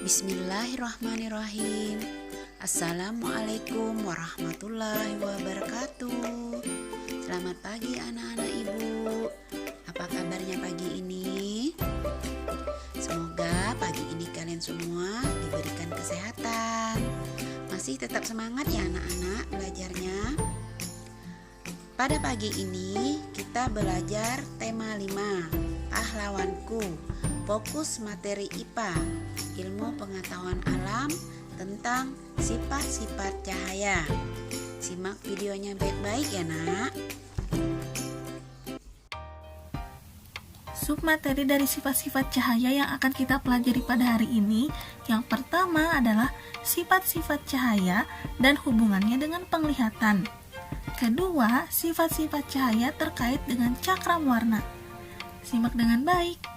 Bismillahirrahmanirrahim. Assalamualaikum warahmatullahi wabarakatuh. Selamat pagi anak-anak ibu. Apa kabarnya pagi ini? Semoga pagi ini kalian semua diberikan kesehatan. Masih tetap semangat ya anak-anak belajarnya. Pada pagi ini kita belajar tema 5, pahlawanku. Fokus materi IPA, ilmu pengetahuan alam tentang sifat-sifat cahaya. Simak videonya baik-baik ya nak. Submateri dari sifat-sifat cahaya yang akan kita pelajari pada hari ini, yang pertama adalah sifat-sifat cahaya dan hubungannya dengan penglihatan. Kedua, sifat-sifat cahaya terkait dengan cakram warna. Simak dengan baik.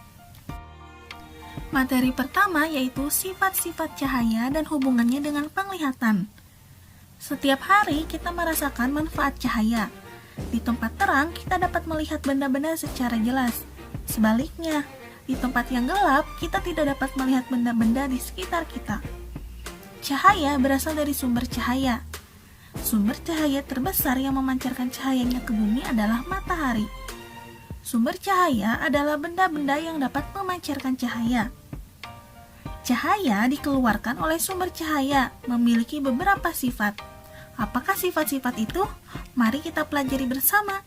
Materi pertama yaitu sifat-sifat cahaya dan hubungannya dengan penglihatan. Setiap hari kita merasakan manfaat cahaya. Di tempat terang kita dapat melihat benda-benda secara jelas. Sebaliknya, di tempat yang gelap kita tidak dapat melihat benda-benda di sekitar kita. Cahaya berasal dari sumber cahaya. Sumber cahaya terbesar yang memancarkan cahayanya ke bumi adalah matahari. Sumber cahaya adalah benda-benda yang dapat memancarkan cahaya. Cahaya dikeluarkan oleh sumber cahaya, memiliki beberapa sifat. Apakah sifat-sifat itu? Mari kita pelajari bersama.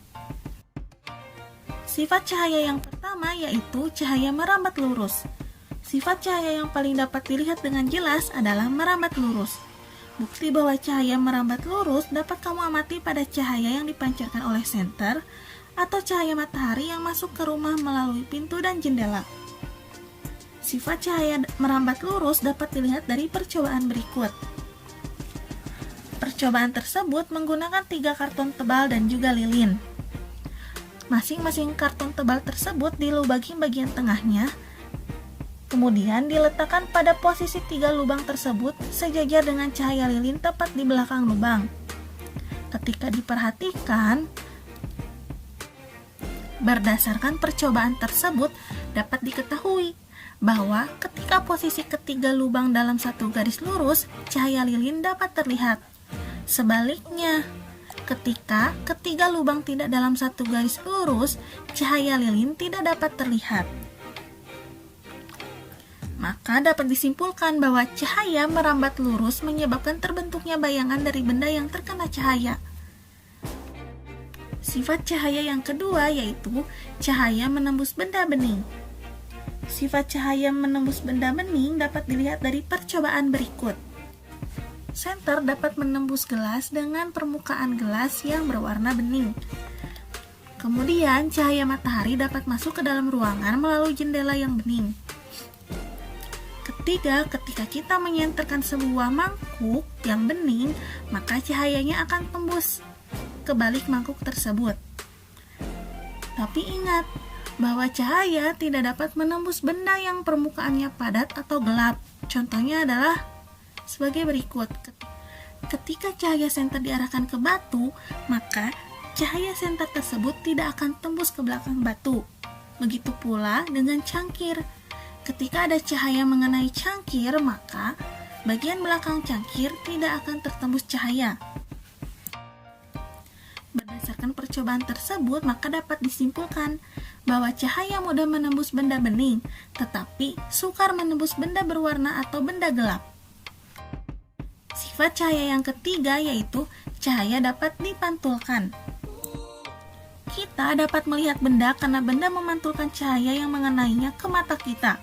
Sifat cahaya yang pertama yaitu cahaya merambat lurus. Sifat cahaya yang paling dapat dilihat dengan jelas adalah merambat lurus. Bukti bahwa cahaya merambat lurus dapat kamu amati pada cahaya yang dipancarkan oleh senter atau cahaya matahari yang masuk ke rumah melalui pintu dan jendela. Sifat cahaya merambat lurus dapat dilihat dari percobaan berikut. Percobaan tersebut menggunakan 3 karton tebal dan juga lilin. Masing-masing karton tebal tersebut dilubagi bagian tengahnya, kemudian diletakkan pada posisi 3 lubang tersebut sejajar dengan cahaya lilin tepat di belakang lubang. Ketika diperhatikan, berdasarkan percobaan tersebut dapat diketahui bahwa ketika posisi ketiga lubang dalam satu garis lurus, cahaya lilin dapat terlihat. Sebaliknya, ketika ketiga lubang tidak dalam satu garis lurus, cahaya lilin tidak dapat terlihat. Maka dapat disimpulkan bahwa cahaya merambat lurus menyebabkan terbentuknya bayangan dari benda yang terkena cahaya. Sifat cahaya yang kedua yaitu cahaya menembus benda bening. Sifat cahaya menembus benda bening dapat dilihat dari percobaan berikut. Senter dapat menembus gelas dengan permukaan gelas yang berwarna bening. Kemudian cahaya matahari dapat masuk ke dalam ruangan melalui jendela yang bening. Ketiga, ketika kita menyenterkan sebuah mangkuk yang bening, maka cahayanya akan tembus ke balik mangkuk tersebut. Tapi ingat bahwa cahaya tidak dapat menembus benda yang permukaannya padat atau gelap. Contohnya adalah sebagai berikut. Ketika cahaya senter diarahkan ke batu, maka cahaya senter tersebut tidak akan tembus ke belakang batu. Begitu pula dengan cangkir. Ketika ada cahaya mengenai cangkir, maka bagian belakang cangkir tidak akan tertembus cahaya. Berdasarkan percobaan tersebut, maka dapat disimpulkan bahwa cahaya mudah menembus benda bening, tetapi sukar menembus benda berwarna atau benda gelap. Sifat cahaya yang ketiga yaitu cahaya dapat dipantulkan. Kita dapat melihat benda karena benda memantulkan cahaya yang mengenainya ke mata kita.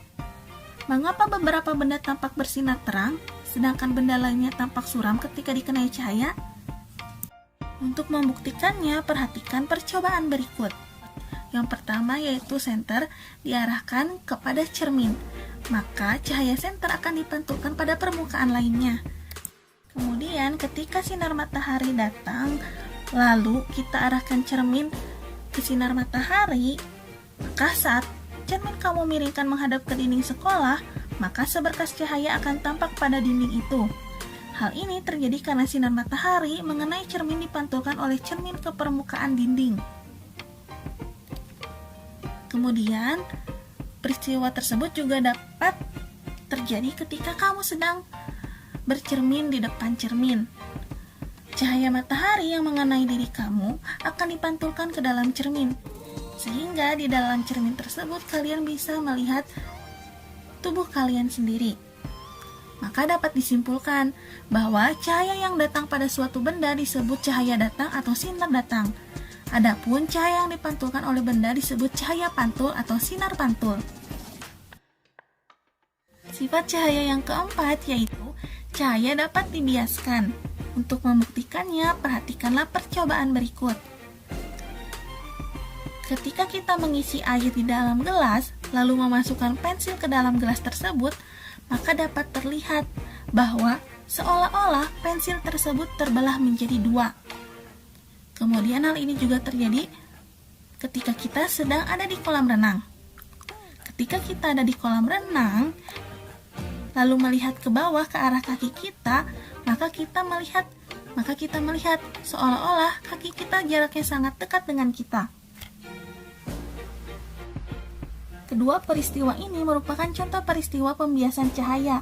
Mengapa beberapa benda tampak bersinar terang, sedangkan benda lainnya tampak suram ketika dikenai cahaya? Untuk membuktikannya, perhatikan percobaan berikut. Yang pertama yaitu senter diarahkan kepada cermin, maka cahaya senter akan dipantulkan pada permukaan lainnya. Kemudian ketika sinar matahari datang, lalu kita arahkan cermin ke sinar matahari, maka saat cermin kamu miringkan menghadap ke dinding sekolah, maka seberkas cahaya akan tampak pada dinding itu. Hal ini terjadi karena sinar matahari mengenai cermin dipantulkan oleh cermin ke permukaan dinding. Kemudian, peristiwa tersebut juga dapat terjadi ketika kamu sedang bercermin di depan cermin. Cahaya matahari yang mengenai diri kamu akan dipantulkan ke dalam cermin, sehingga di dalam cermin tersebut kalian bisa melihat tubuh kalian sendiri. Maka dapat disimpulkan bahwa cahaya yang datang pada suatu benda disebut cahaya datang atau sinar datang. Adapun cahaya yang dipantulkan oleh benda disebut cahaya pantul atau sinar pantul. Sifat cahaya yang keempat yaitu cahaya dapat dibiaskan. Untuk membuktikannya, perhatikanlah percobaan berikut. Ketika kita mengisi air di dalam gelas, lalu memasukkan pensil ke dalam gelas tersebut, maka dapat terlihat bahwa seolah-olah pensil tersebut terbelah menjadi dua. Kemudian hal ini juga terjadi ketika kita sedang ada di kolam renang. Ketika kita ada di kolam renang, lalu melihat ke bawah ke arah kaki kita, maka kita melihat seolah-olah kaki kita jaraknya sangat dekat dengan kita. Kedua peristiwa ini merupakan contoh peristiwa pembiasan cahaya.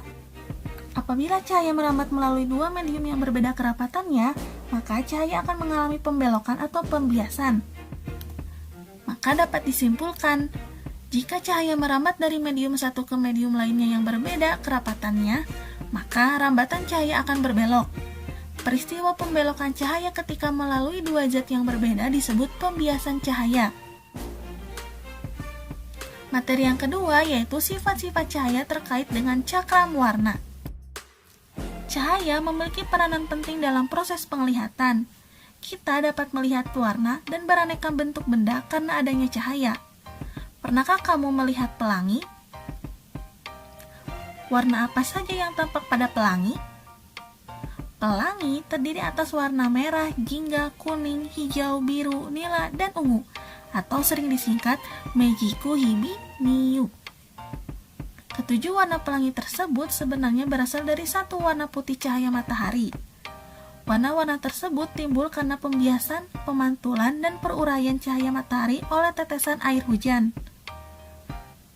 Apabila cahaya merambat melalui dua medium yang berbeda kerapatannya, maka cahaya akan mengalami pembelokan atau pembiasan. Maka dapat disimpulkan, jika cahaya merambat dari medium satu ke medium lainnya yang berbeda kerapatannya, maka rambatan cahaya akan berbelok. Peristiwa pembelokan cahaya ketika melalui dua zat yang berbeda disebut pembiasan cahaya. Materi yang kedua yaitu sifat-sifat cahaya terkait dengan cakram warna. Cahaya memiliki peranan penting dalam proses penglihatan. Kita dapat melihat warna dan beraneka bentuk benda karena adanya cahaya. Pernahkah kamu melihat pelangi? Warna apa saja yang tampak pada pelangi? Pelangi terdiri atas warna merah, jingga, kuning, hijau, biru, nila, dan ungu, atau sering disingkat Mejiku Hibi Niu. Ketujuh warna pelangi tersebut sebenarnya berasal dari satu warna putih cahaya matahari. Warna-warna tersebut timbul karena pembiasan, pemantulan, dan peruraian cahaya matahari oleh tetesan air hujan.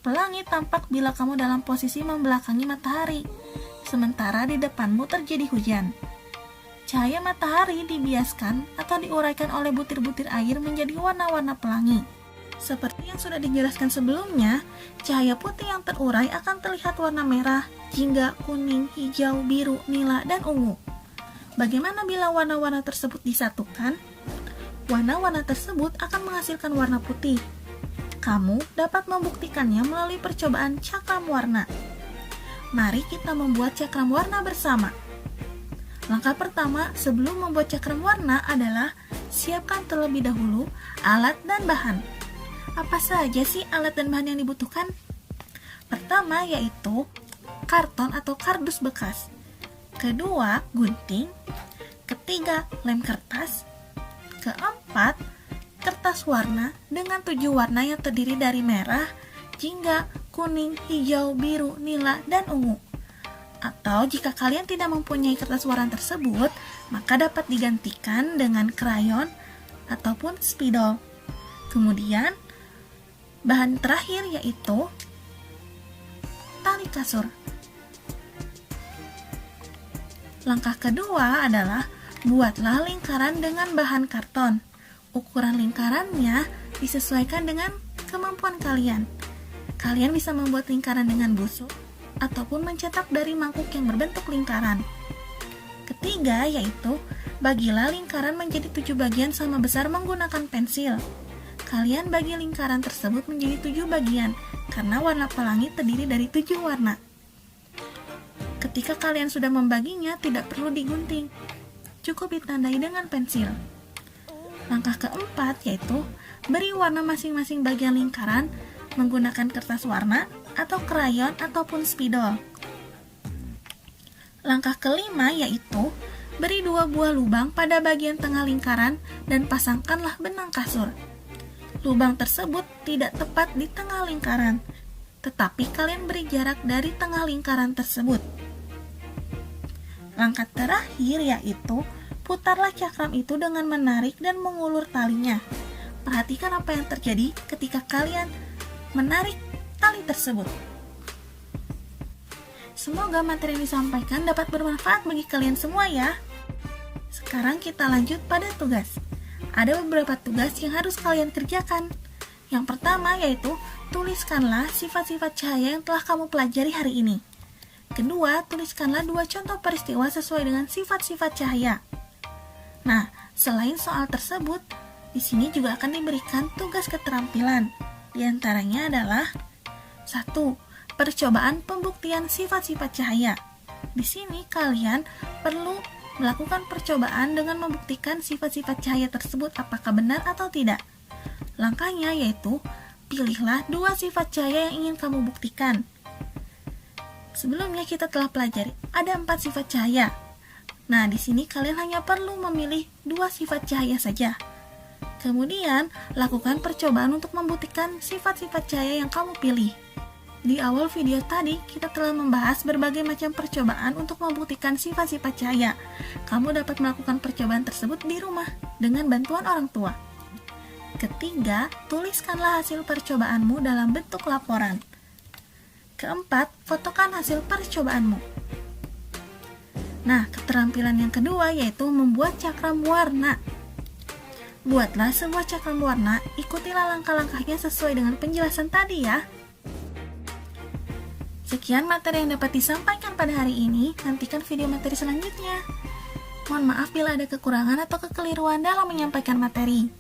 Pelangi tampak bila kamu dalam posisi membelakangi matahari, sementara di depanmu terjadi hujan. Cahaya matahari dibiaskan atau diuraikan oleh butir-butir air menjadi warna-warna pelangi. Seperti yang sudah dijelaskan sebelumnya, cahaya putih yang terurai akan terlihat warna merah, jingga, kuning, hijau, biru, nila, dan ungu. Bagaimana bila warna-warna tersebut disatukan? Warna-warna tersebut akan menghasilkan warna putih. Kamu dapat membuktikannya melalui percobaan cakram warna. Mari kita membuat cakram warna bersama. Langkah pertama sebelum membuat cakram warna adalah siapkan terlebih dahulu alat dan bahan. Apa saja sih alat dan bahan yang dibutuhkan? Pertama yaitu karton atau kardus bekas. Kedua, gunting. Ketiga, lem kertas. Keempat, kertas warna dengan 7 warna yang terdiri dari merah, jingga, kuning, hijau, biru, nila, dan ungu. Atau jika kalian tidak mempunyai kertas warna tersebut, maka dapat digantikan dengan krayon ataupun spidol. Kemudian, bahan terakhir yaitu tali kasur. Langkah kedua adalah buatlah lingkaran dengan bahan karton. Ukuran lingkarannya disesuaikan dengan kemampuan kalian. Kalian bisa membuat lingkaran dengan busuk ataupun mencetak dari mangkuk yang berbentuk lingkaran. Ketiga yaitu bagilah lingkaran menjadi 7 bagian sama besar menggunakan pensil. Kalian bagi lingkaran tersebut menjadi 7 bagian karena warna pelangi terdiri dari 7 warna. Ketika kalian sudah membaginya, tidak perlu digunting, cukup ditandai dengan pensil. Langkah keempat yaitu beri warna masing-masing bagian lingkaran menggunakan kertas warna atau krayon ataupun spidol. Langkah kelima yaitu beri 2 buah lubang pada bagian tengah lingkaran dan pasangkanlah benang kasur. Lubang tersebut tidak tepat di tengah lingkaran, tetapi kalian beri jarak dari tengah lingkaran tersebut. Langkah terakhir yaitu putarlah cakram itu dengan menarik dan mengulur talinya. Perhatikan apa yang terjadi ketika kalian menarik tali tersebut. Semoga materi yang disampaikan dapat bermanfaat bagi kalian semua ya. Sekarang kita lanjut pada tugas. Ada beberapa tugas yang harus kalian kerjakan. Yang pertama yaitu tuliskanlah sifat-sifat cahaya yang telah kamu pelajari hari ini. Kedua, tuliskanlah 2 contoh peristiwa sesuai dengan sifat-sifat cahaya. Nah, selain soal tersebut, di sini juga akan diberikan tugas keterampilan. Di antaranya adalah 1. Percobaan pembuktian sifat-sifat cahaya. Di sini kalian perlu melakukan percobaan dengan membuktikan sifat-sifat cahaya tersebut apakah benar atau tidak. Langkahnya yaitu pilihlah 2 sifat cahaya yang ingin kamu buktikan. Sebelumnya kita telah pelajari ada 4 sifat cahaya. Nah, di sini kalian hanya perlu memilih 2 sifat cahaya saja. Kemudian, lakukan percobaan untuk membuktikan sifat-sifat cahaya yang kamu pilih. Di awal video tadi, kita telah membahas berbagai macam percobaan untuk membuktikan sifat-sifat cahaya. Kamu dapat melakukan percobaan tersebut di rumah dengan bantuan orang tua. Ketiga, tuliskanlah hasil percobaanmu dalam bentuk laporan. Keempat, fotokan hasil percobaanmu. Nah, keterampilan yang kedua yaitu membuat cakram warna. Buatlah sebuah cakram warna, ikutilah langkah-langkahnya sesuai dengan penjelasan tadi ya. Sekian materi yang dapat disampaikan pada hari ini, nantikan video materi selanjutnya. Mohon maaf bila ada kekurangan atau kekeliruan dalam menyampaikan materi.